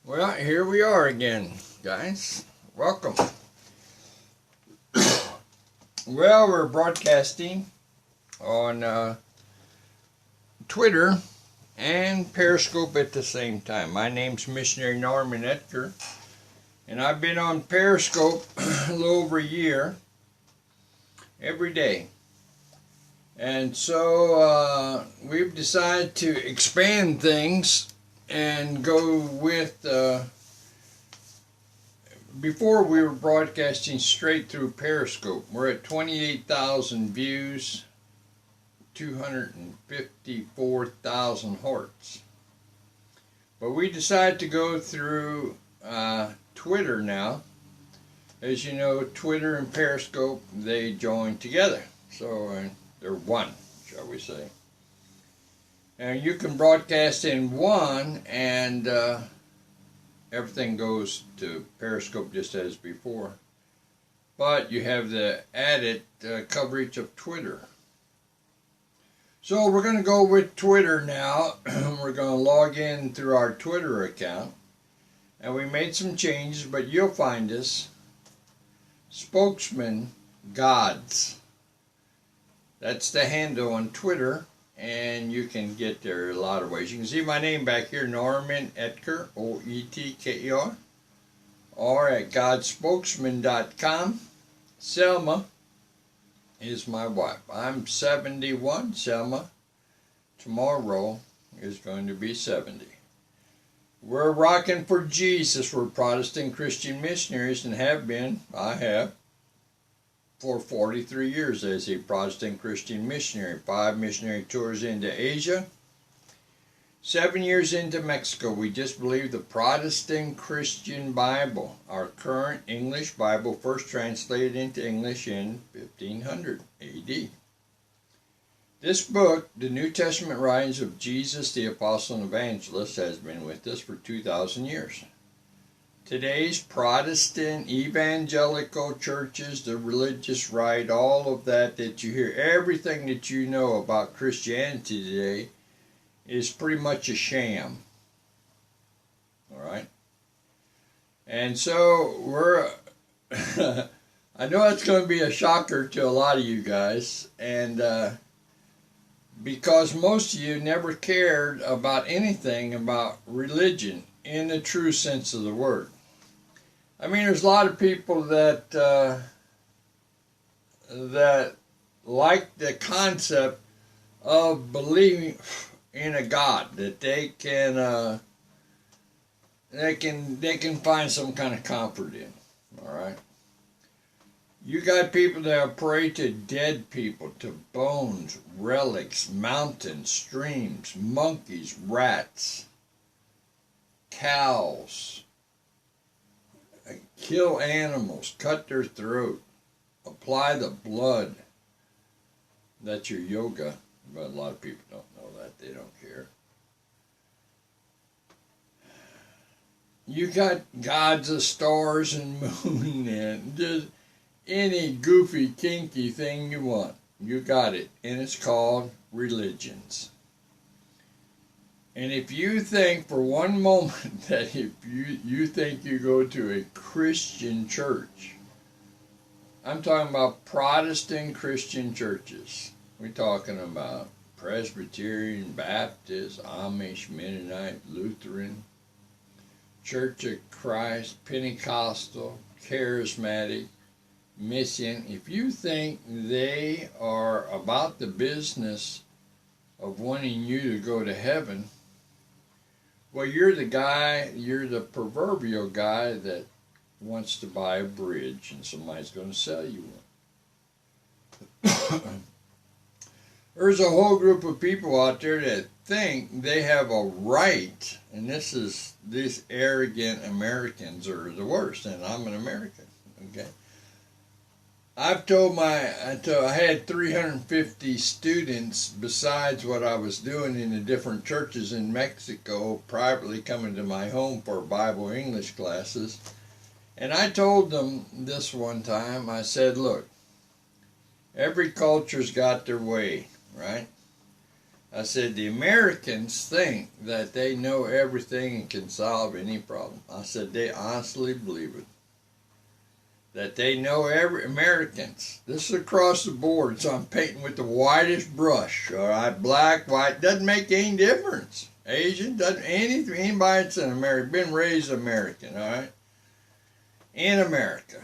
Well, here we are again, guys. Welcome. Well, we're broadcasting on Twitter and Periscope at the same time. My name's Missionary Norman Edgar, and I've been on Periscope a little over a year, every day. And so we've decided to expand things and go with, before we were broadcasting straight through Periscope. We're at 28,000 views, 254,000 hearts. But we decided to go through Twitter now. As you know, Twitter and Periscope, they join together. So they're one, shall we say. And you can broadcast in one, and everything goes to Periscope just as before. But you have the added coverage of Twitter. So we're going to go with Twitter now. We're going to log in through our Twitter account. And we made some changes, but you'll find us Spokesman Gods. That's the handle on Twitter. And you can get there a lot of ways. You can see my name back here, Norman Edgar, O-E-T-K-E-R, or at godspokesman.com. Selma is my wife. I'm 71. Selma tomorrow is going to be 70. We're rocking for Jesus. We're Protestant Christian missionaries and have been, I have, for 43 years as a Protestant Christian missionary. 5 missionary tours into Asia. 7 years into Mexico. We just believe the Protestant Christian Bible, our current English Bible, first translated into English in 1500 AD. This book, the New Testament writings of Jesus the Apostle and Evangelist, has been with us for 2,000 years. Today's Protestant evangelical churches, the religious right, all of that you hear, everything that you know about Christianity today is pretty much a sham. All right? And so we're, I know it's going to be a shocker to a lot of you guys, and because most of you never cared about anything about religion in the true sense of the word. I mean, there's a lot of people that that like the concept of believing in a God, that they can find some kind of comfort in. All right. You got people that pray to dead people, to bones, relics, mountains, streams, monkeys, rats, cows. Kill animals, cut their throat, apply the blood. That's your yoga, but a lot of people don't know that. They don't care. You got gods of stars and moon and just any goofy, kinky thing you want. You got it, and it's called religions. And if you think for one moment that if you think you go to a Christian church, I'm talking about Protestant Christian churches. We're talking about Presbyterian, Baptist, Amish, Mennonite, Lutheran, Church of Christ, Pentecostal, Charismatic, Mission. If you think they are about the business of wanting you to go to heaven, well, you're the proverbial guy that wants to buy a bridge and somebody's going to sell you one. There's a whole group of people out there that think they have a right, and these arrogant Americans are the worst, and I'm an American, okay? I had 350 students besides what I was doing in the different churches in Mexico, privately coming to my home for Bible English classes. And I told them this one time, I said, look, every culture's got their way, right? I said, the Americans think that they know everything and can solve any problem. I said, they honestly believe it. That they know Americans. This is across the board, so I'm painting with the whitest brush, all right? Black, white, doesn't make any difference. Asian, doesn't anything, anybody that's in America, been raised American, all right? In America.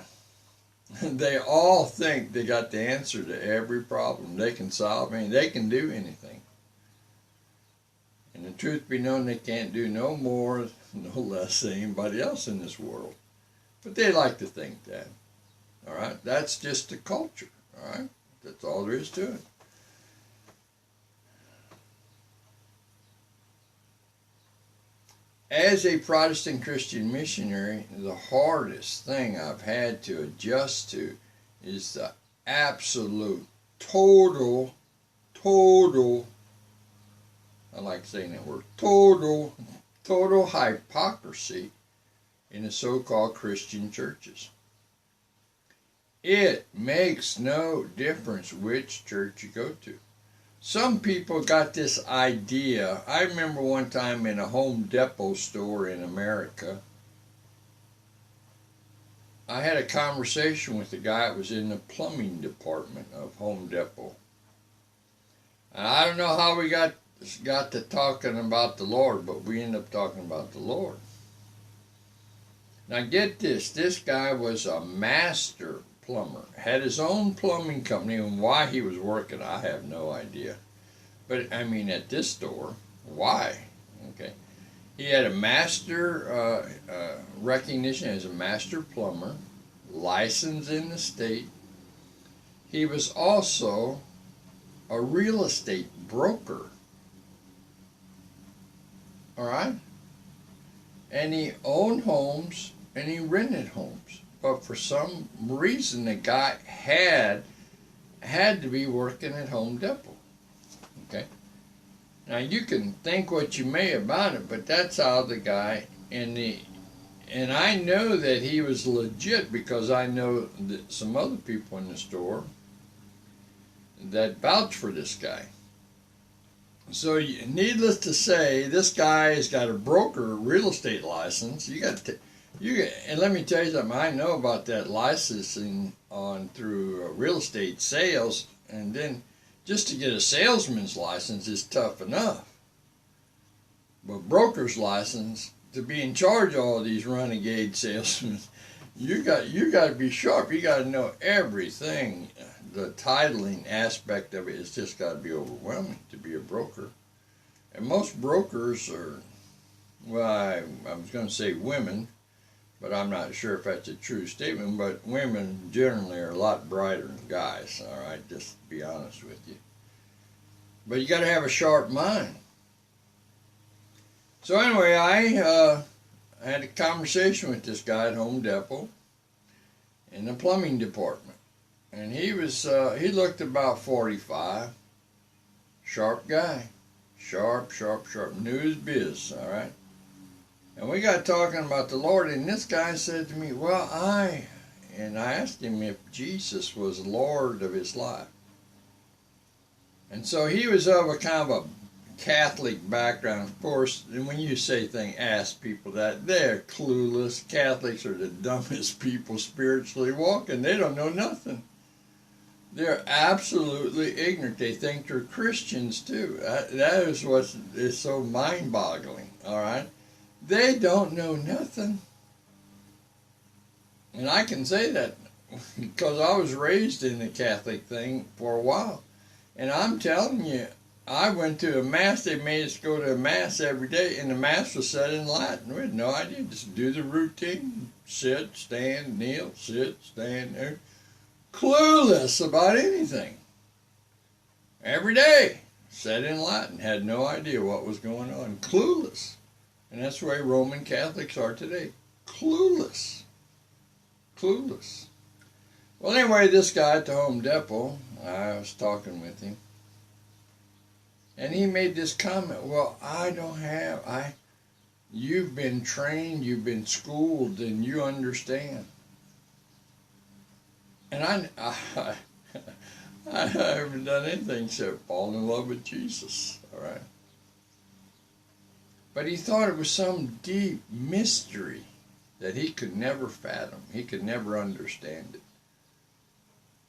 They all think they got the answer to every problem. They can solve anything. They can do anything. And the truth be known, they can't do no more, no less than anybody else in this world. But they like to think that. All right? That's just the culture. All right? That's all there is to it. As a Protestant Christian missionary, the hardest thing I've had to adjust to is the absolute, total, I like saying that word, total hypocrisy in the so-called Christian churches. It makes no difference which church you go to. Some people got this idea. I remember one time in a Home Depot store in America, I had a conversation with a guy that was in the plumbing department of Home Depot. And I don't know how we got to talking about the Lord, but we ended up talking about the Lord. Now get this guy was a master plumber, had his own plumbing company, and why he was working, I have no idea. But I mean, at this store, why? Okay, he had a master recognition as a master plumber, licensed in the state. He was also a real estate broker. All right, and he owned homes and he rented homes. But for some reason, the guy had to be working at Home Depot. Okay? Now, you can think what you may about it, but that's how the guy and I know that he was legit because I know that some other people in the store that vouch for this guy. So, needless to say, this guy has got a broker real estate license. And let me tell you something, I know about that licensing on through real estate sales, and then just to get a salesman's license is tough enough. But broker's license, to be in charge of all these renegade salesmen, you got to be sharp. You got to know everything. The titling aspect of it has just got to be overwhelming to be a broker. And most brokers are, well, I was going to say women, but I'm not sure if that's a true statement, but women generally are a lot brighter than guys, all right, just to be honest with you. But you got to have a sharp mind. So anyway, I had a conversation with this guy at Home Depot in the plumbing department. And he looked about 45, sharp guy, sharp, knew his biz, all right? And we got talking about the Lord, and this guy said to me, well, I asked him if Jesus was Lord of his life. And so he was of a kind of a Catholic background. Of course, and when you say ask people that, they're clueless. Catholics are the dumbest people spiritually walking. They don't know nothing. They're absolutely ignorant. They think they're Christians too. That is what is so mind-boggling, all right? They don't know nothing. And I can say that because I was raised in the Catholic thing for a while. And I'm telling you, I went to a Mass. They made us go to a Mass every day, and the Mass was said in Latin. We had no idea. Just do the routine. Sit, stand, kneel, sit, stand, there. Clueless about anything. Every day, said in Latin. Had no idea what was going on. Clueless. And that's the way Roman Catholics are today. Clueless. Clueless. Well, anyway, this guy at the Home Depot, I was talking with him. And he made this comment, well, you've been trained, you've been schooled, and you understand. And I haven't done anything except fall in love with Jesus. all right? But he thought it was some deep mystery that he could never fathom. He could never understand it.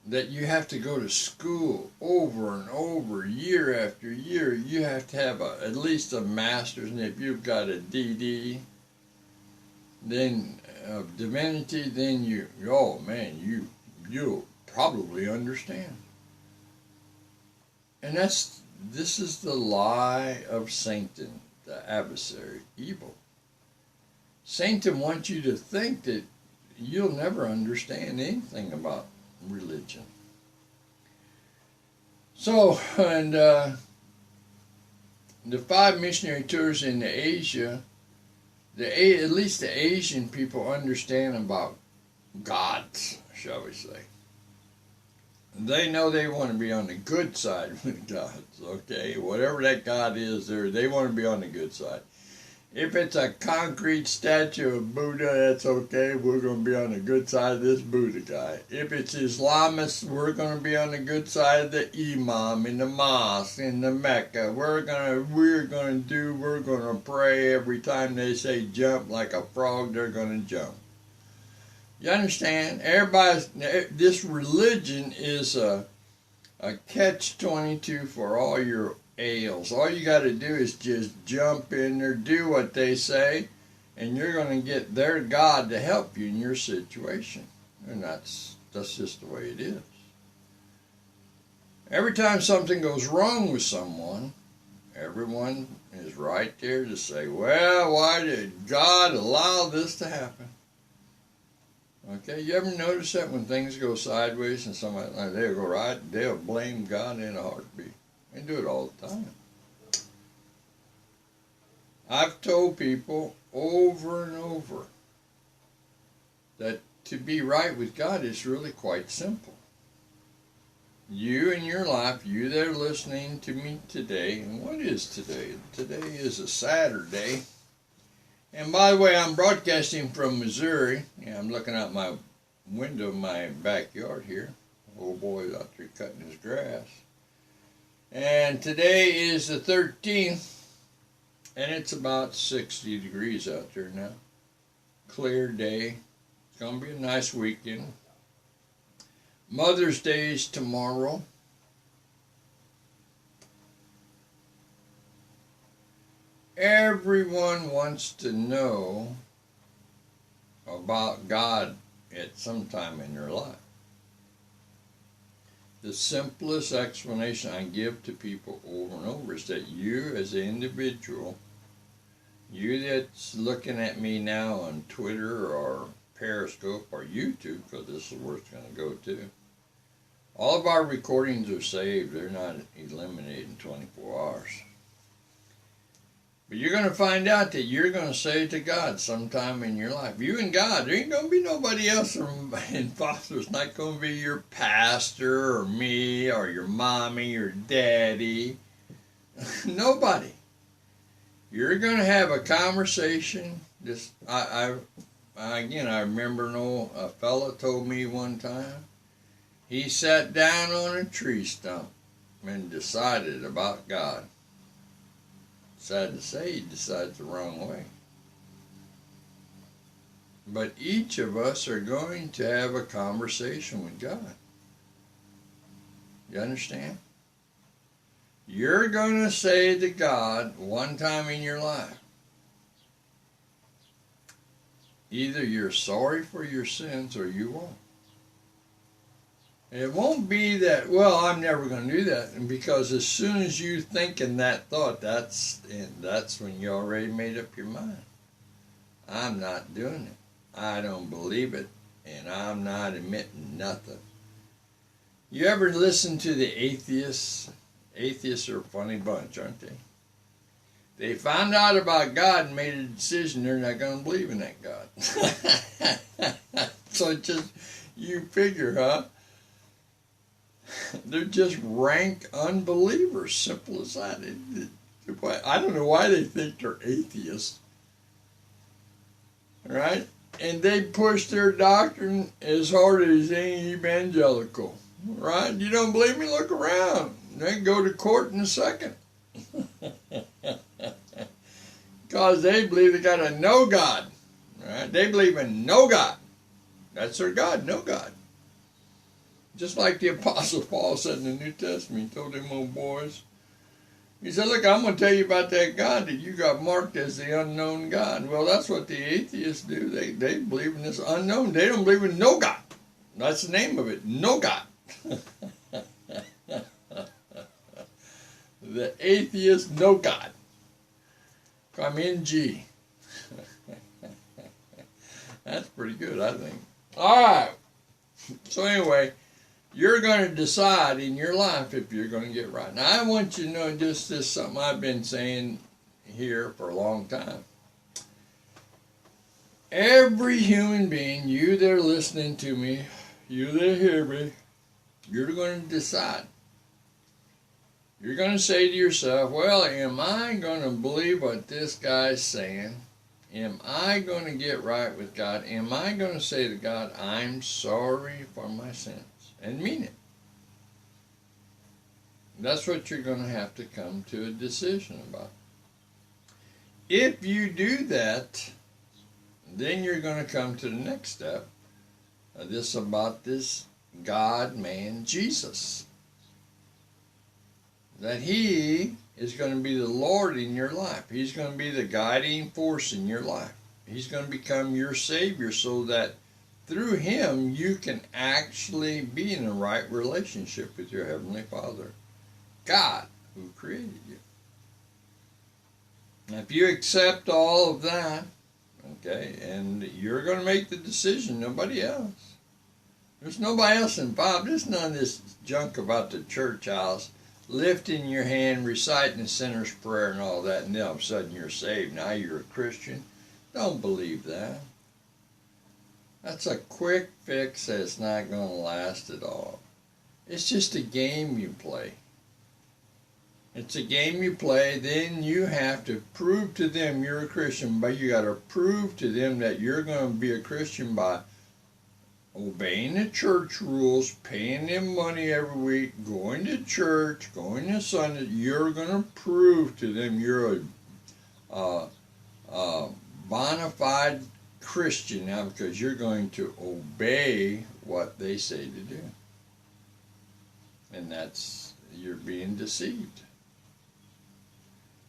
That you have to go to school over and over, year after year. You have to have at least a master's, and if you've got a DD, then of divinity, then oh man, you'll probably understand. And this is the lie of Satan, the adversary, evil. Satan wants you to think that you'll never understand anything about religion. So, and the 5 missionary tours into Asia, at least the Asian people understand about gods, shall we say. They know they want to be on the good side with gods, okay? Whatever that God is, they want to be on the good side. If it's a concrete statue of Buddha, that's okay. We're going to be on the good side of this Buddha guy. If it's Islamists, we're going to be on the good side of the Imam in the mosque in the Mecca. We're going to pray every time they say jump like a frog, they're going to jump. You understand? This religion is a catch-22 for all your ails. All you got to do is just jump in there, do what they say, and you're going to get their God to help you in your situation. And that's just the way it is. Every time something goes wrong with someone, everyone is right there to say, well, why did God allow this to happen? Okay, you ever notice that when things go sideways and somebody, they'll blame God in a heartbeat. They do it all the time. I've told people over and over that to be right with God is really quite simple. You in your life, you that are listening to me today, and what is today? Today is a Saturday. And by the way, I'm broadcasting from Missouri. Yeah, I'm looking out my window in my backyard here. Old boy's out there cutting his grass. And today is the 13th, and it's about 60 degrees out there now. Clear day. It's going to be a nice weekend. Mother's Day is tomorrow. Everyone wants to know about God at some time in their life. The simplest explanation I give to people over and over is that you as an individual, you that's looking at me now on Twitter or Periscope or YouTube, because this is where it's going to go to, all of our recordings are saved. They're not eliminated in 24 hours. But you're going to find out that you're going to say to God sometime in your life, you and God, there ain't going to be nobody else involved. There's not going to be your pastor or me or your mommy or daddy. Nobody. You're going to have a conversation. I remember a fella told me one time, he sat down on a tree stump and decided about God. Sad to say, he decides the wrong way. But each of us are going to have a conversation with God. You understand? You're going to say to God one time in your life, either you're sorry for your sins or you won't. It won't be that, well, I'm never going to do that, because as soon as you think in that thought, that's when you already made up your mind. I'm not doing it. I don't believe it, and I'm not admitting nothing. You ever listen to the atheists? Atheists are a funny bunch, aren't they? They found out about God and made a decision they're not going to believe in that God. So just, you figure, huh? They're just rank unbelievers, simple as that. I don't know why they think they're atheists, right? And they push their doctrine as hard as any evangelical, right? You don't believe me? Look around. They can go to court in a second. Because they believe they got a no God. Right? They believe in no God. That's their God, no God. Just like the Apostle Paul said in the New Testament, he told them old boys, he said, look, I'm going to tell you about that God that you got marked as the unknown God. Well, that's what the atheists do. They believe in this unknown. They don't believe in no God. That's the name of it, no God. The atheist, no God. Come NG. That's pretty good, I think. All right. So anyway, you're going to decide in your life if you're going to get right. Now, I want you to know just this, something I've been saying here for a long time. Every human being, you that are listening to me, you that hear me, you're going to decide. You're going to say to yourself, well, am I going to believe what this guy's saying? Am I going to get right with God? Am I going to say to God, I'm sorry for my sins? And mean it. That's what you're going to have to come to a decision about. If you do that, then you're going to come to the next step. This about this God-man Jesus. That he is going to be the Lord in your life. He's going to be the guiding force in your life. He's going to become your Savior so that through him you can actually be in a right relationship with your Heavenly Father, God, who created you. Now, if you accept all of that, okay, and you're going to make the decision, nobody else. There's nobody else involved. There's none of this junk about the church house. Lifting your hand, reciting the sinner's prayer and all that, and then all of a sudden you're saved. Now you're a Christian. Don't believe that. That's a quick fix that's not going to last at all. It's just a game you play. It's a game you play, then you have to prove to them you're a Christian, but you got to prove to them that you're going to be a Christian by obeying the church rules, paying them money every week, going to church, going to Sunday. You're going to prove to them you're a bona fide Christian now because you're going to obey what they say to do. And that's, you're being deceived.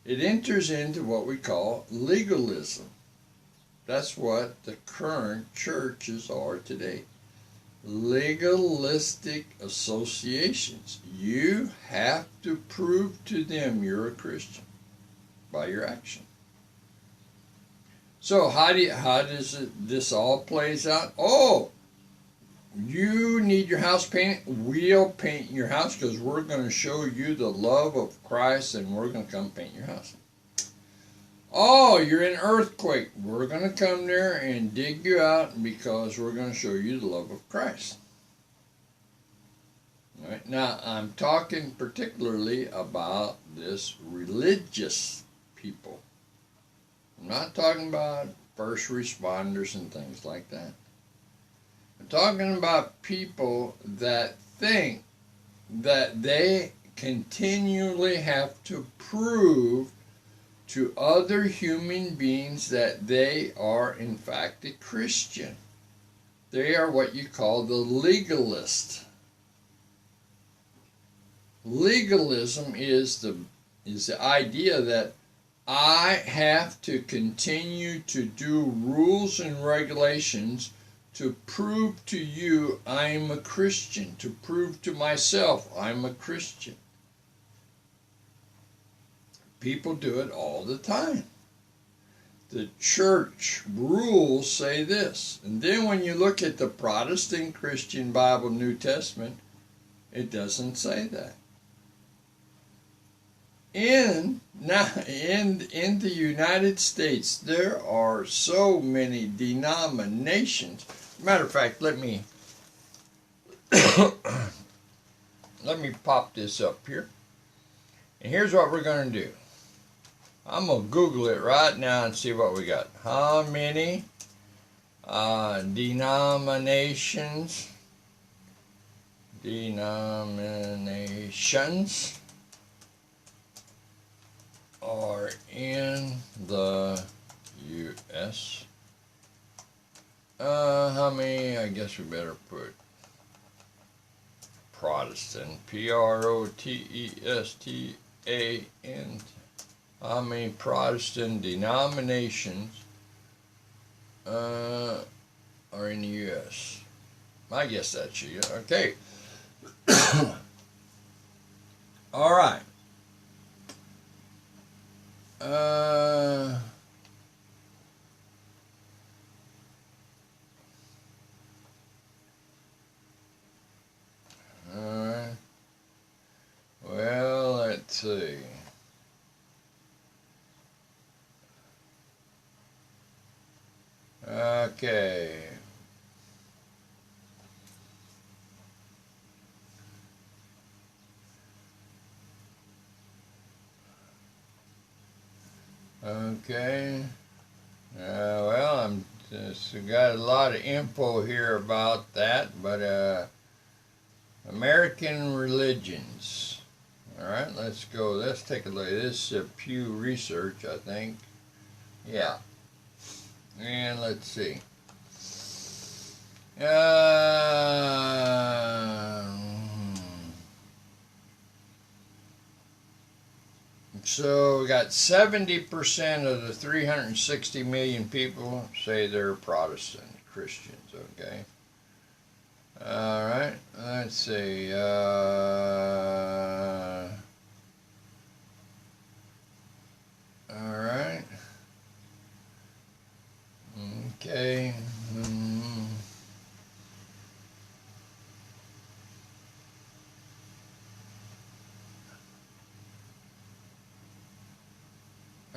It enters into what we call legalism. That's what the current churches are today. Legalistic associations. You have to prove to them you're a Christian by your action. So how does this all plays out? Oh, you need your house painted? We'll paint your house because we're going to show you the love of Christ and we're going to come paint your house. Oh, you're in an earthquake. We're going to come there and dig you out because we're going to show you the love of Christ. All right. Now, I'm talking particularly about this religious people. I'm not talking about first responders and things like that. I'm talking about people that think that they continually have to prove to other human beings that they are in fact a Christian. They are what you call the legalist. Legalism is the idea that I have to continue to do rules and regulations to prove to you I'm a Christian, to prove to myself I'm a Christian. People do it all the time. The church rules say this. And then when you look at the Protestant Christian Bible New Testament, it doesn't say that. In the United States, there are so many denominations. Matter of fact, let me pop this up here. And here's what we're going to do. I'm going to Google it right now and see what we got. How many denominations are in the U.S. How many? I guess we better put Protestant. Protestant. How many Protestant denominations are in the U.S.? I guess that's you. Okay. All right. Alright. Well, let's see. Okay. Okay. Well, I'm just got a lot of info here about that, but American religions. All right, let's go. Let's take a look. This is Pew Research, I think. Yeah. And let's see. So we got 70% of the 360 million people say they're Protestant Christians, okay? All right, let's see. All right. Okay.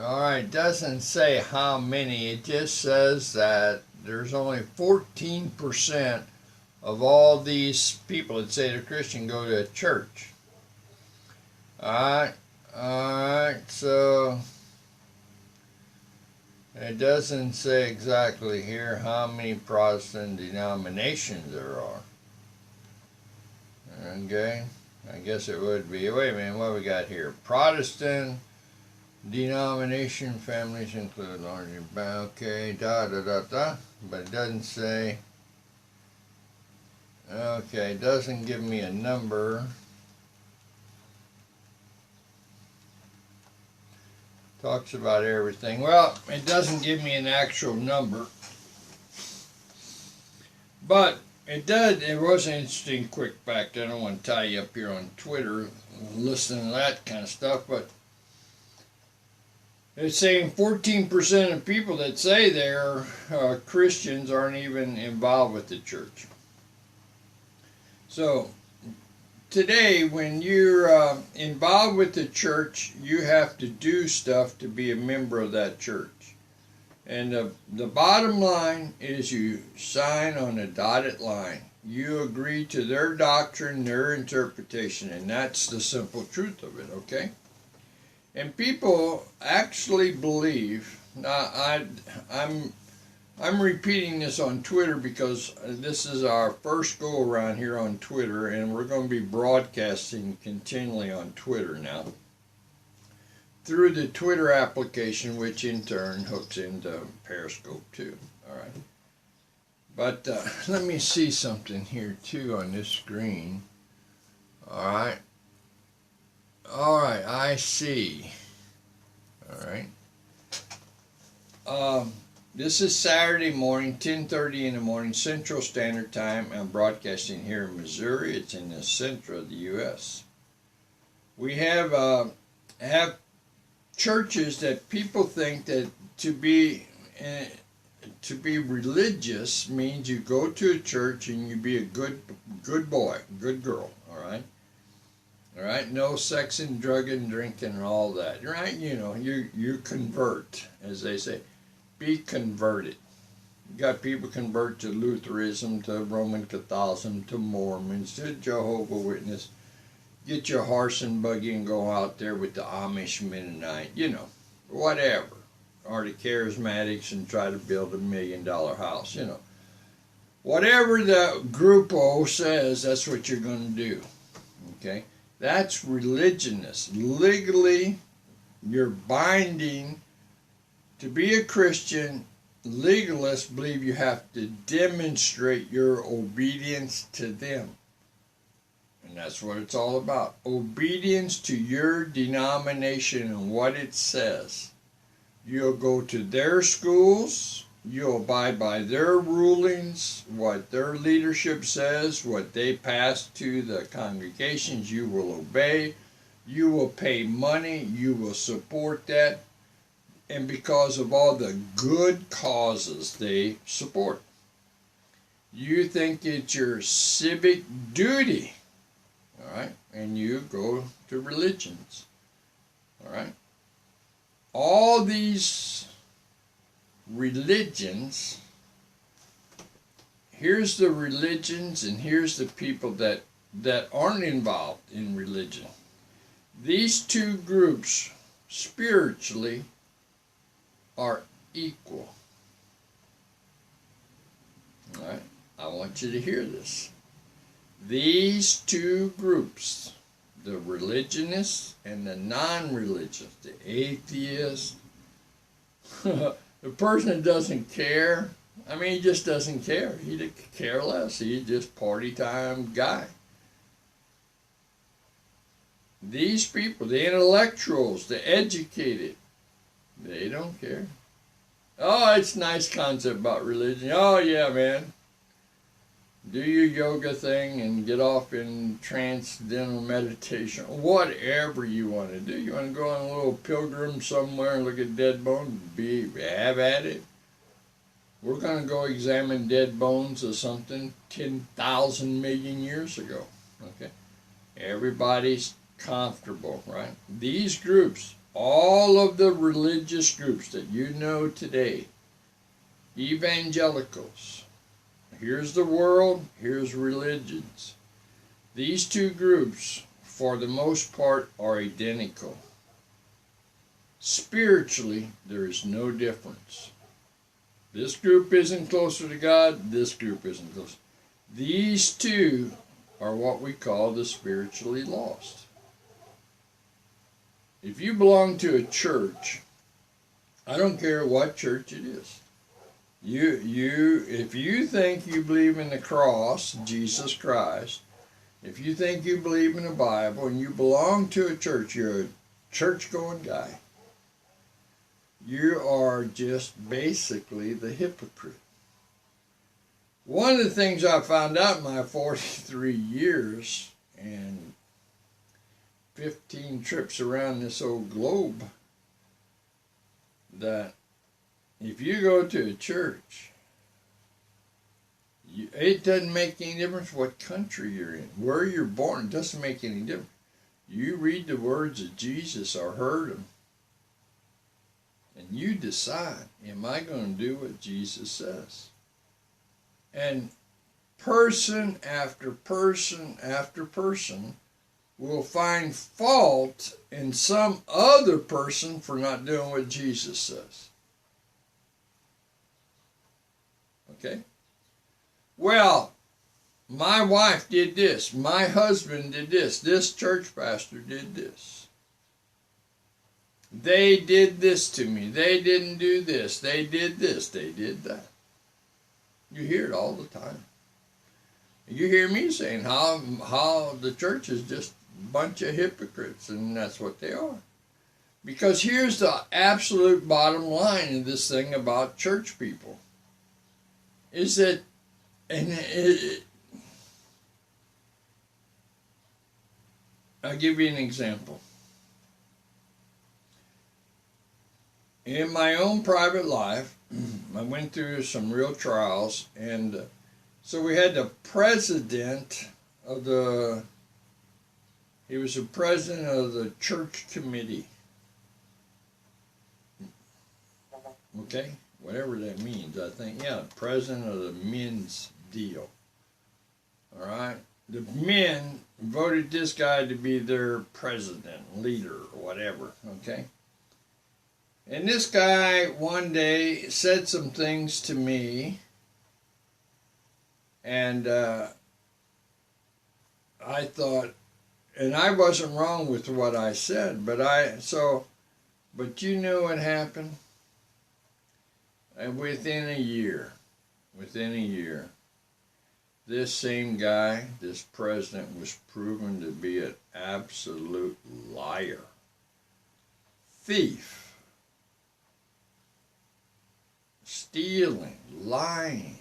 All right, doesn't say how many. It just says that there's only 14% of all these people that say they're Christian go to a church. All right, so it doesn't say exactly here how many Protestant denominations there are. Okay, I guess it would be. Wait a minute, what we got here? Protestant denomination families include larger. Okay, but it doesn't say. Okay, it doesn't give me a number. Talks about everything. Well, it doesn't give me an actual number. But it did. It was an interesting quick fact. I don't want to tie you up here on Twitter listening to that kind of stuff, but it's saying 14% of people that say they're Christians aren't even involved with the church. So today, when you're involved with the church, you have to do stuff to be a member of that church. And the bottom line is you sign on a dotted line. You agree to their doctrine, their interpretation, and that's the simple truth of it, okay? And people actually believe, now I'm repeating this on Twitter because this is our first go around here on Twitter, and we're going to be broadcasting continually on Twitter now through the Twitter application, which in turn hooks into Periscope too. All right. But let me see something here too on this screen. All right. All right, I see. All right. This is Saturday morning, 10:30 in the morning, Central Standard Time. I'm broadcasting here in Missouri. It's in the center of the U.S. We have churches that people think that to be religious means you go to a church and you be a good boy, good girl. All right. All right, no sex and drug and drinking and all that. Right? You know, you convert, as they say. Be converted. You got people convert to Lutheranism, to Roman Catholicism, to Mormons, to Jehovah's Witness. Get your horse and buggy and go out there with the Amish Mennonite, you know, whatever. Or the Charismatics and try to build $1 million house, you know. Whatever the Grupo says, that's what you're going to do. Okay? That's religionist. Legally you're binding. To be a Christian, legalists believe you have to demonstrate your obedience to them. And that's what it's all about. Obedience to your denomination and what it says. You'll go to their schools. You'll abide by their rulings, what their leadership says, what they pass to the congregations. You will obey. You will pay money. You will support that. And because of all the good causes they support. You think it's your civic duty, all right? And you go to religions, all right? All these religions, here's the religions and here's the people that aren't involved in religion. These two groups spiritually are equal. All right, I want you to hear this. These two groups, the religionists and the non-religious, the atheist, the person that doesn't care, I mean, he just doesn't care. He care less. He's just party time guy. These people, the intellectuals, the educated, they don't care. Oh, it's a nice concept about religion. Oh, yeah, man. Do your yoga thing and get off in transcendental meditation. Whatever you want to do. You want to go on a little pilgrim somewhere and look at dead bones? Have at it. We're going to go examine dead bones of something 10,000 million years ago. Okay? Everybody's comfortable, right? These groups, all of the religious groups that you know today, evangelicals, here's the world, here's religions. These two groups, for the most part, are identical. Spiritually, there is no difference. This group isn't closer to God, this group isn't closer. These two are what we call the spiritually lost. If you belong to a church, I don't care what church it is. If you think you believe in the cross, Jesus Christ, if you think you believe in the Bible and you belong to a church, you're a church-going guy. You are just basically the hypocrite. One of the things I found out in my 43 years and 15 trips around this old globe, that if you go to a church, it doesn't make any difference what country you're in, where you're born. It doesn't make any difference. You read the words of Jesus or heard them, and you decide, am I going to do what Jesus says? And person after person after person will find fault in some other person for not doing what Jesus says. Okay? Well, my wife did this. My husband did this. This church pastor did this. They did this to me. They didn't do this. They did this. They did that. You hear it all the time. You hear me saying how the church is just a bunch of hypocrites, and that's what they are. Because here's the absolute bottom line in this thing about church people. Is that, I'll give you an example. In my own private life, I went through some real trials, and so we had the president of he was the president of the church committee. Okay? Whatever that means, I think. Yeah, president of the men's deal. All right? The men voted this guy to be their president, leader, or whatever. Okay? And this guy one day said some things to me, and I thought, and I wasn't wrong with what I said, but so But you know what happened? And within a year, this same guy, this president, was proven to be an absolute liar, thief, stealing, lying.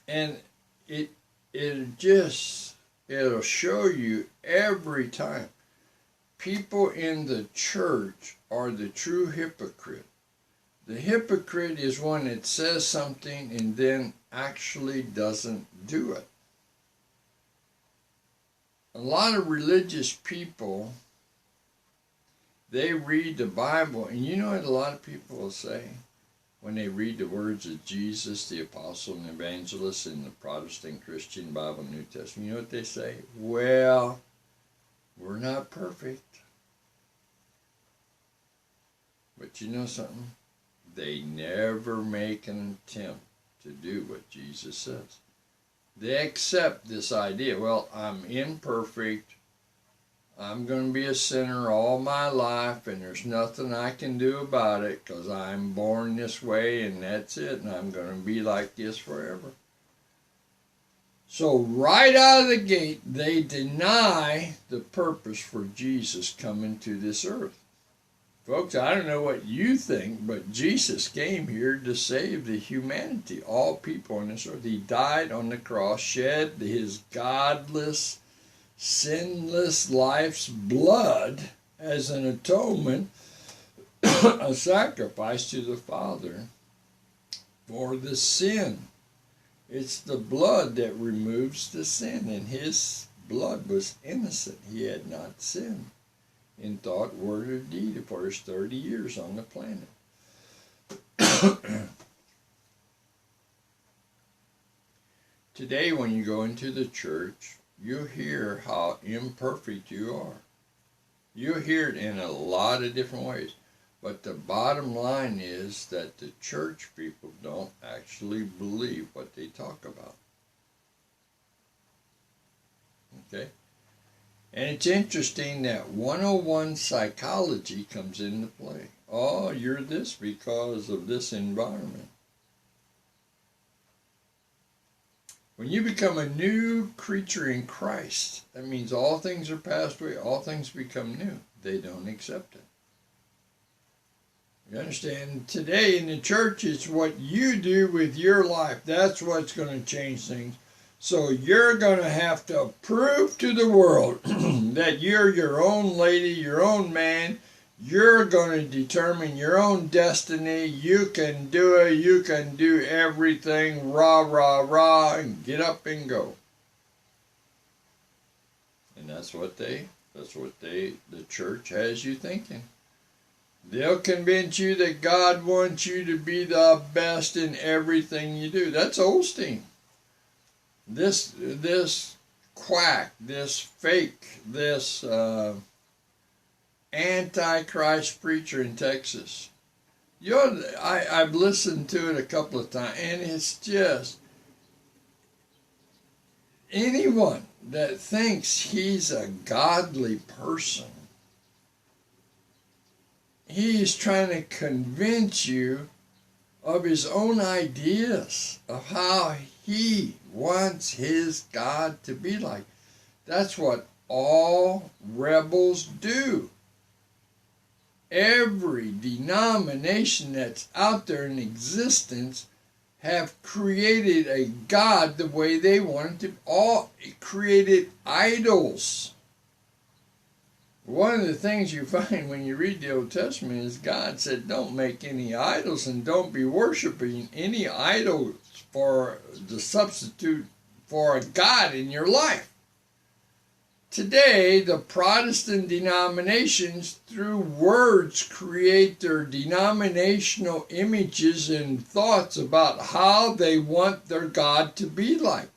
And it'll show you every time. People in the church are the true hypocrite. The hypocrite is one that says something and then actually doesn't do it. A lot of religious people, they read the Bible, and you know what a lot of people will say when they read the words of Jesus, the apostle and evangelist in the Protestant Christian Bible New Testament? You know what they say? Well, we're not perfect. But you know something? They never make an attempt to do what Jesus says. They accept this idea, well, I'm imperfect, I'm going to be a sinner all my life, and there's nothing I can do about it because I'm born this way and that's it, and I'm going to be like this forever. So right out of the gate, they deny the purpose for Jesus coming to this earth. Folks, I don't know what you think, but Jesus came here to save the humanity, all people on this earth. He died on the cross, shed his godless, sinless life's blood as an atonement, a sacrifice to the Father for the sin. It's the blood that removes the sin, and his blood was innocent. He had not sinned in thought, word, or deed for his 30 years on the planet. Today, when you go into the church, you hear how imperfect you are. You hear it in a lot of different ways. But the bottom line is that the church people don't actually believe what they talk about. Okay? And it's interesting that 101 psychology comes into play. Oh, you're this because of this environment. When you become a new creature in Christ, that means all things are passed away, all things become new. They don't accept it. You understand? Today in the church, it's what you do with your life. That's what's going to change things. So you're going to have to prove to the world that you're your own lady, your own man. You're going to determine your own destiny. You can do it. You can do everything. Rah, rah, rah, and get up and go. And that's what the church has you thinking. They'll convince you that God wants you to be the best in everything you do. That's Osteen. This quack, this fake, this antichrist preacher in Texas. I've listened to it a couple of times, and it's just anyone that thinks he's a godly person, he's trying to convince you of his own ideas of how he wants his God to be like. That's what all rebels do. Every denomination that's out there in existence have created a God the way they want it to. All created idols. One of the things you find when you read the Old Testament is God said, don't make any idols and don't be worshiping any idols for the substitute for a God in your life. Today, the Protestant denominations, through words, create their denominational images and thoughts about how they want their God to be like.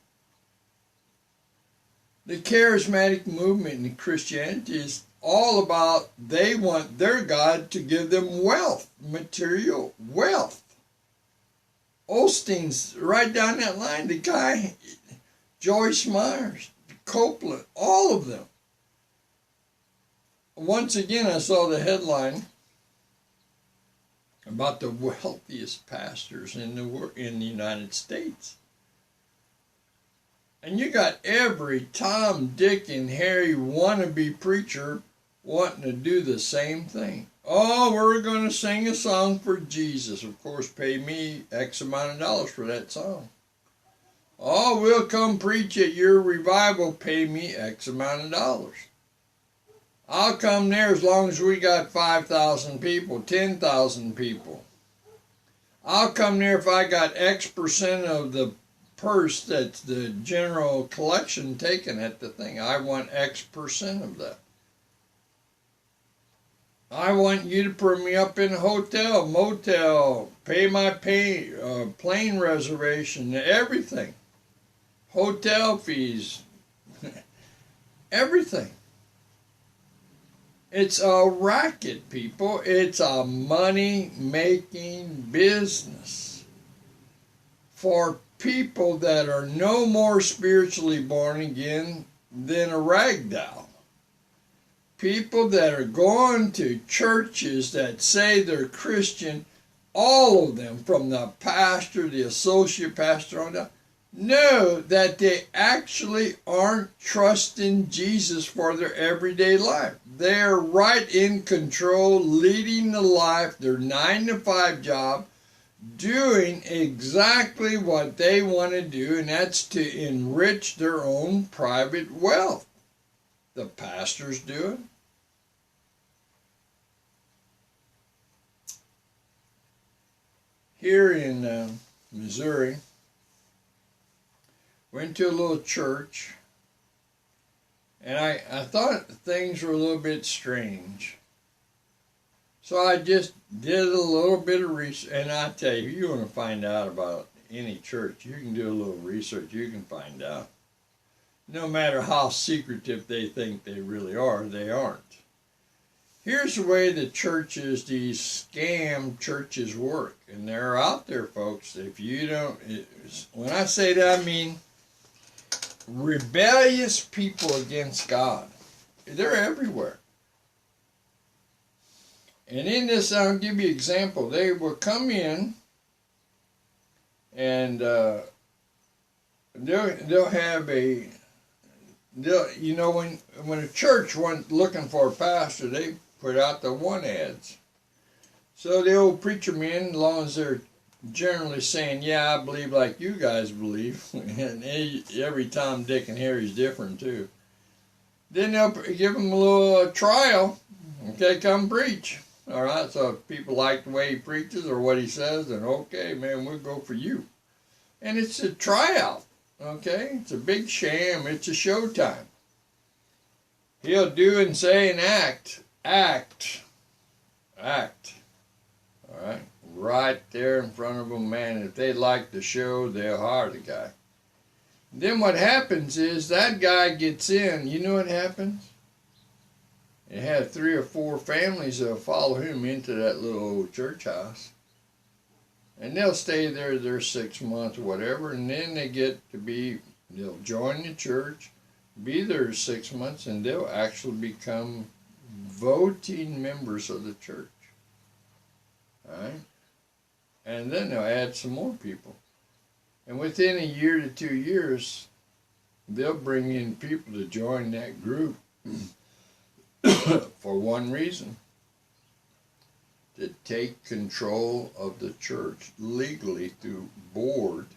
The charismatic movement in Christianity is all about they want their God to give them wealth, material wealth. Osteen's right down that line. The guy, Joyce Myers, Copeland, all of them. once again, I saw the headline about the wealthiest pastors in the United States. And you got every Tom, Dick, and Harry wannabe preacher wanting to do the same thing. Oh, we're going to sing a song for Jesus. Of course, pay me X amount of dollars for that song. Oh, we'll come preach at your revival. Pay me X amount of dollars. I'll come there as long as we got 5,000 people, 10,000 people. I'll come there if I got X% of the purse that's the general collection taken at the thing. I want X% of that. I want you to put me up in a hotel, motel, pay my plane reservation, everything. Hotel fees, everything. It's a racket, people. It's a money-making business for people that are no more spiritually born again than a rag doll. People that are going to churches that say they're Christian, all of them, from the pastor, the associate pastor on down, know that they actually aren't trusting Jesus for their everyday life. They're right in control, leading the life, their 9-to-5 job, doing exactly what they want to do, and that's to enrich their own private wealth. The pastors do it. Here in Missouri, went to a little church, and I thought things were a little bit strange. So I just did a little bit of research, and I tell you, if you want to find out about any church, you can do a little research, you can find out. No matter how secretive they think they really are, they aren't. Here's the way the churches, these scam churches work, and they're out there, folks. If you don't, when I say that, I mean rebellious people against God. They're everywhere. And in this, I'll give you an example. They will come in, and they'll have a, you know, when a church went looking for a pastor, they put out the want ads. So the old preacher men, as long as they're generally saying, yeah, I believe like you guys believe, and every Tom, Dick, and Harry's different too, then they'll give them a little trial. Okay, come preach. All right, so if people like the way he preaches or what he says, then okay, man, we'll go for you. And it's a tryout, okay? It's a big sham. It's a showtime. He'll do and say and act. All right, right there in front of them, man. If they like the show, they'll hire the guy. Then what happens is that guy gets in. You know what happens? It had 3 or 4 families that'll follow him into that little old church house. And they'll stay there 6 months or whatever, and then they get to be, they'll join the church, be there 6 months, and they'll actually become voting members of the church. All right? And then they'll add some more people. And within a year to 2 years, they'll bring in people to join that group for one reason: to take control of the church legally through board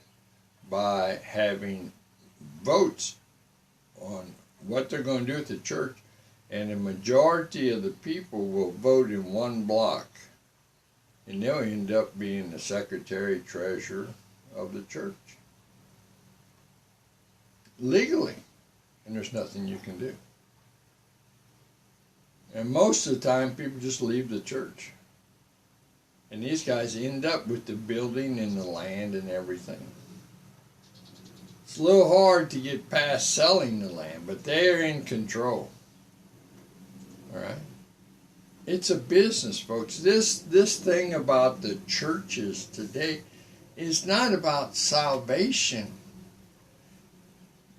by having votes on what they're going to do with the church. And the majority of the people will vote in one block. And they'll end up being the secretary, treasurer of the church. Legally. And there's nothing you can do. And most of the time, people just leave the church. And these guys end up with the building and the land and everything. It's a little hard to get past selling the land, but they're in control. All right? It's a business, folks. This thing about the churches today is not about salvation.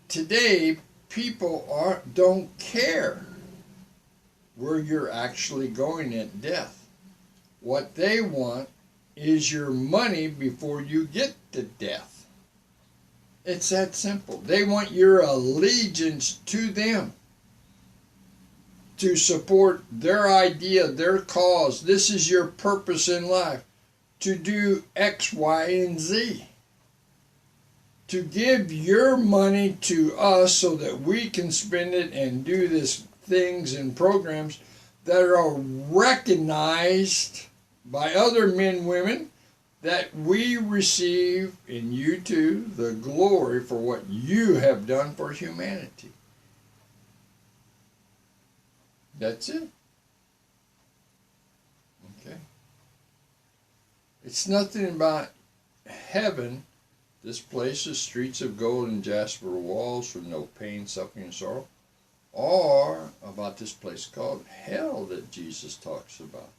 Today, people don't care. where you're actually going at death. What they want is your money before you get to death. It's that simple. They want your allegiance to them, to support their idea, their cause. This is your purpose in life, to do X, Y, and Z. To give your money to us so that we can spend it and do these things and programs that are recognized by other men and women, that we receive in you too the glory for what you have done for humanity. That's it. Okay. It's nothing about heaven. This place is streets of gold and jasper, walls with no pain, suffering, and sorrow. Or about this place called hell that Jesus talks about.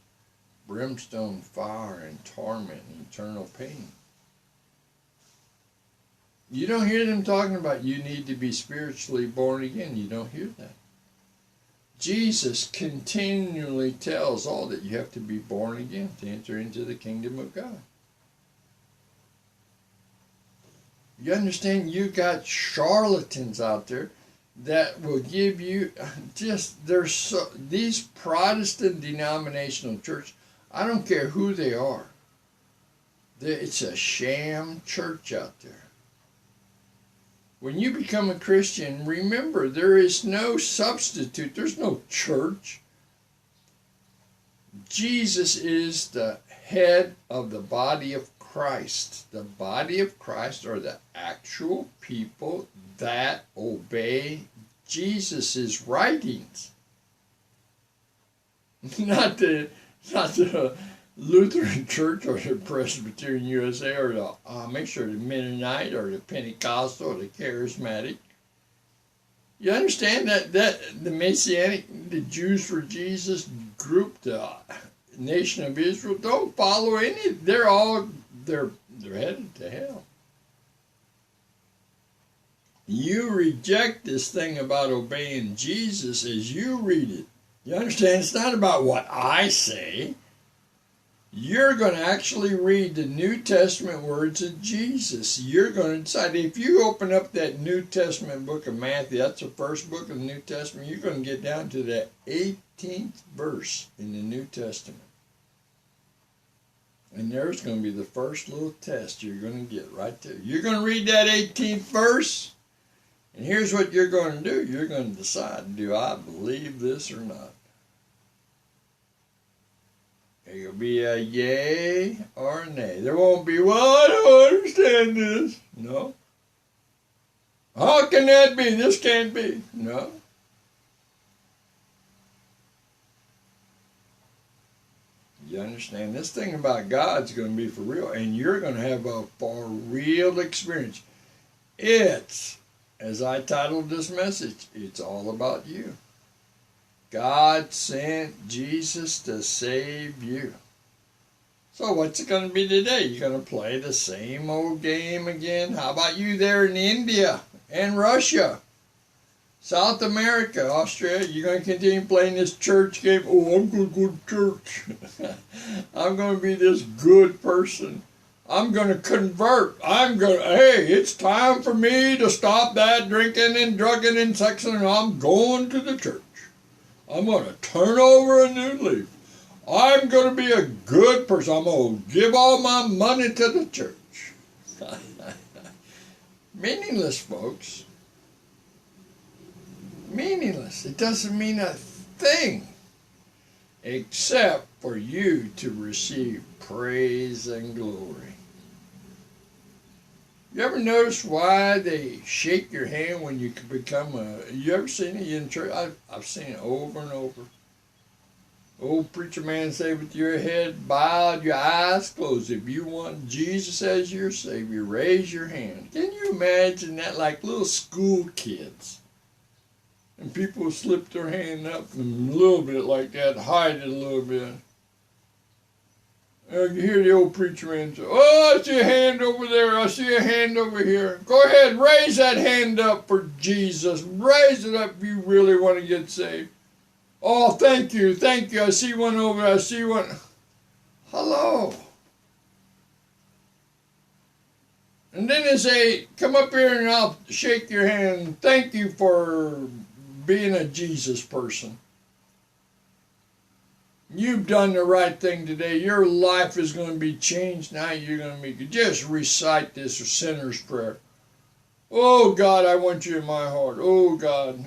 Brimstone, fire, and torment, and eternal pain. You don't hear them talking about you need to be spiritually born again. You don't hear that. Jesus continually tells all that you have to be born again to enter into the kingdom of God. You understand? You got charlatans out there that will give you these Protestant denominational churches. I don't care who they are. It's a sham church out there. When you become a Christian, remember there is no substitute. There's no church. Jesus is the head of the body of Christ. The body of Christ are the actual people that obey Jesus' writings. Not the Lutheran Church or the Presbyterian USA or the Amish or the Mennonite or the Pentecostal or the Charismatic. You understand that the Messianic, the Jews for Jesus group, the nation of Israel, don't follow any. They're headed to hell. You reject this thing about obeying Jesus as you read it. You understand? It's not about what I say. You're going to actually read the New Testament words of Jesus. You're going to decide. If you open up that New Testament book of Matthew, that's the first book of the New Testament, you're going to get down to that 18th verse in the New Testament. And there's going to be the first little test you're going to get right there. You're going to read that 18th verse, and here's what you're going to do. You're going to decide, do I believe this or not? It'll be a yay or a nay. There won't be, well, I don't understand this. No. How can that be? This can't be. No. You understand? This thing about God's going to be for real, and you're going to have a for real experience. It's, as I titled this message, it's all about you. God sent Jesus to save you. So what's it going to be today? You're going to play the same old game again? How about you there in India and Russia, South America, Australia? You're going to continue playing this church game? Oh, I'm going to go to church. I'm going to be this good person. I'm going to convert. Hey, it's time for me to stop that drinking and drugging and sexing, and I'm going to the church. I'm going to turn over a new leaf. I'm going to be a good person. I'm going to give all my money to the church. Meaningless, folks. Meaningless. It doesn't mean a thing except for you to receive praise and glory. You ever notice why they shake your hand when you become you ever seen it in church? I've seen it over and over. Old preacher man say, with your head bowed, your eyes closed, if you want Jesus as your Savior, raise your hand. Can you imagine that, like little school kids? And people slip their hand up and a little bit like that, hide it a little bit. You hear the old preacher man say, oh, I see a hand over there. I see a hand over here. Go ahead, raise that hand up for Jesus. Raise it up if you really want to get saved. Oh, thank you, thank you. I see one over there. I see one. Hello. And then they say, come up here and I'll shake your hand. Thank you for being a Jesus person. You've done the right thing today. Your life is going to be changed. Now you're going to make it. Just recite this sinner's prayer. Oh, God, I want you in my heart. Oh, God.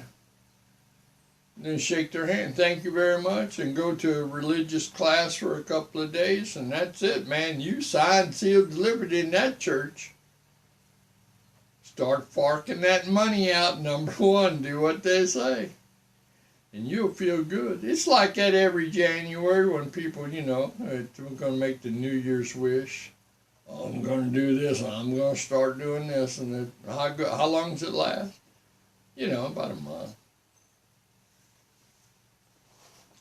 Then shake their hand. Thank you very much. And go to a religious class for a couple of days. And that's it, man. You signed, sealed, delivered in that church. Start forking that money out. Number one, do what they say. And you'll feel good. It's like that every January when people, they're going to make the New Year's wish. Oh, I'm going to do this. I'm going to start doing this. And how long does it last? About a month.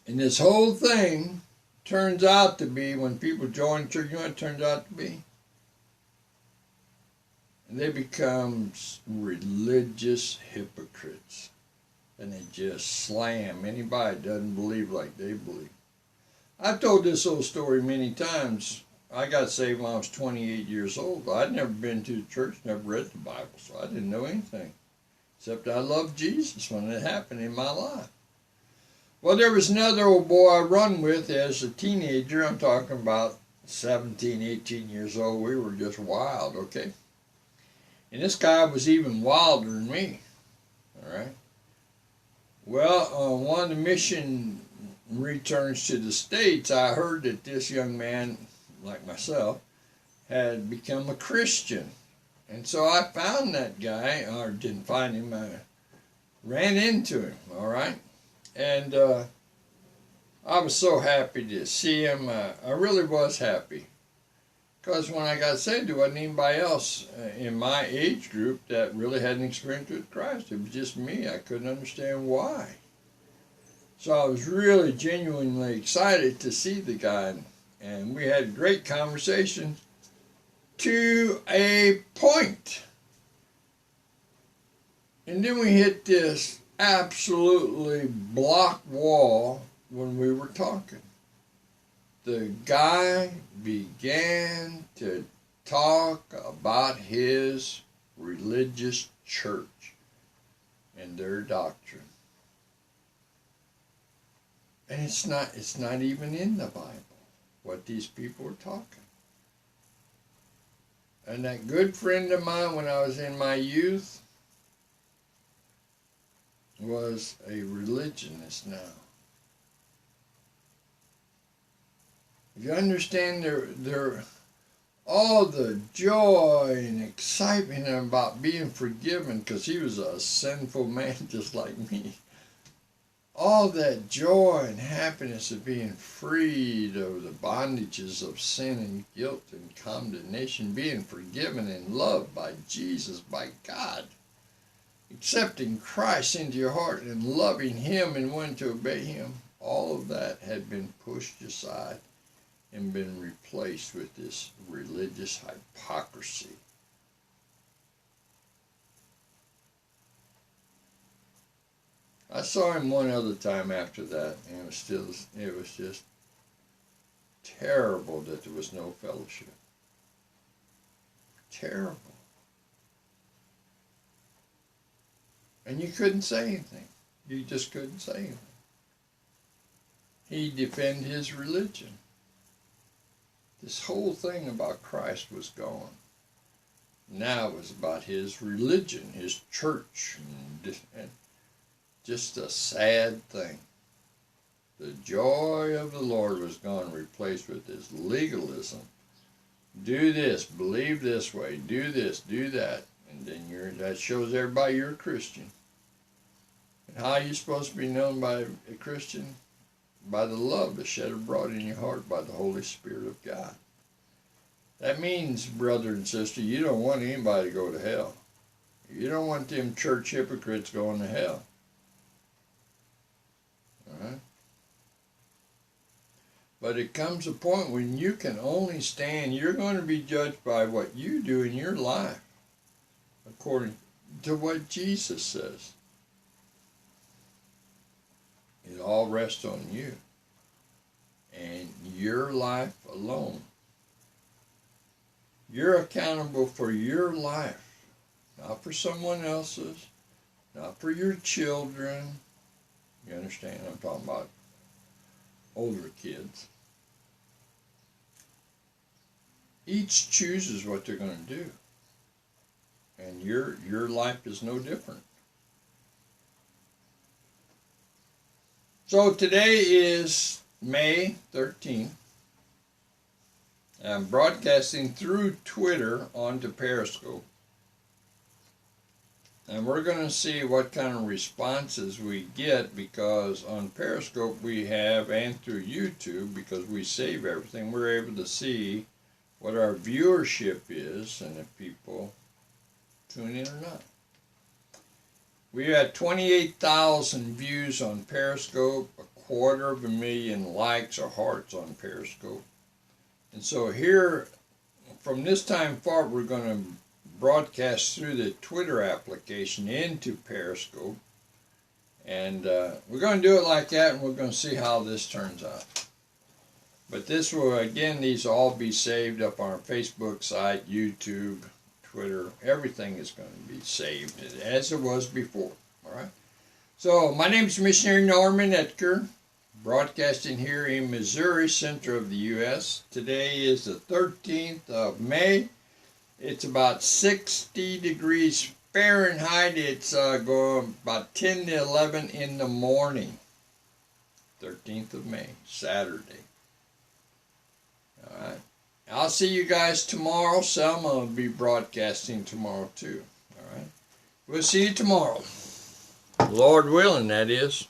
And this whole thing turns out to be, when people join church, you know what it turns out to be? They become religious hypocrites. And they just slam anybody that doesn't believe like they believe. I've told this old story many times. I got saved when I was 28 years old. I'd never been to the church, never read the Bible, so I didn't know anything. Except I loved Jesus when it happened in my life. Well, there was another old boy I run with as a teenager. I'm talking about 17, 18 years old. We were just wild, okay? And this guy was even wilder than me, all right? Well, one of the mission returns to the States, I heard that this young man, like myself, had become a Christian. And so I found that guy, or didn't find him, I ran into him, all right? And I was so happy to see him. I really was happy. Because when I got saved, there wasn't anybody else in my age group that really had an experience with Christ. It was just me. I couldn't understand why. So I was really genuinely excited to see the guy. And we had a great conversation to a point. And then we hit this absolutely block wall when we were talking. The guy began to talk about his religious church and their doctrine. And it's not even in the Bible, what these people are talking. And that good friend of mine when I was in my youth was a religionist now. If you understand their all the joy and excitement about being forgiven, because he was a sinful man just like me. All that joy and happiness of being freed of the bondages of sin and guilt and condemnation, being forgiven and loved by Jesus, by God, accepting Christ into your heart and loving Him and wanting to obey Him, all of that had been pushed aside and been replaced with this religious hypocrisy. I saw him one other time after that, and it was just terrible that there was no fellowship. Terrible. And you couldn't say anything. You just couldn't say anything. He defended his religion. This whole thing about Christ was gone. Now it was about his religion, his church, and just a sad thing. The joy of the Lord was gone, replaced with this legalism. Do this, believe this way, do this, do that, and then that shows everybody you're a Christian. And how are you supposed to be known by a Christian? By the love that's shed abroad in your heart by the Holy Spirit of God. That means, brother and sister, you don't want anybody to go to hell. You don't want them church hypocrites going to hell. All right? But it comes a point when you can only stand, you're going to be judged by what you do in your life, according to what Jesus says. It It all rests on you and your life alone. You're accountable for your life, not for someone else's, not for your children. You understand? I'm talking about older kids. Each chooses what they're going to do. And your life is no different. So today is May 13th. I'm broadcasting through Twitter onto Periscope. And we're going to see what kind of responses we get, because on Periscope we have, and through YouTube, because we save everything, we're able to see what our viewership is and if people tune in or not. We had 28,000 views on Periscope, 250,000 likes or hearts on Periscope. And so here, from this time forward, we're going to broadcast through the Twitter application into Periscope. And we're going to do it like that, and we're going to see how this turns out. But this will, again, these will all be saved up on our Facebook site, YouTube, Twitter. Everything is going to be saved as it was before. All right. So my name is Missionary Norman Edgar, broadcasting here in Missouri, center of the U.S. Today is the 13th of May. It's about 60 degrees Fahrenheit. It's going about 10 to 11 in the morning. 13th of May, Saturday. All right. I'll see you guys tomorrow. Selma will be broadcasting tomorrow too. All right. We'll see you tomorrow. Lord willing, that is.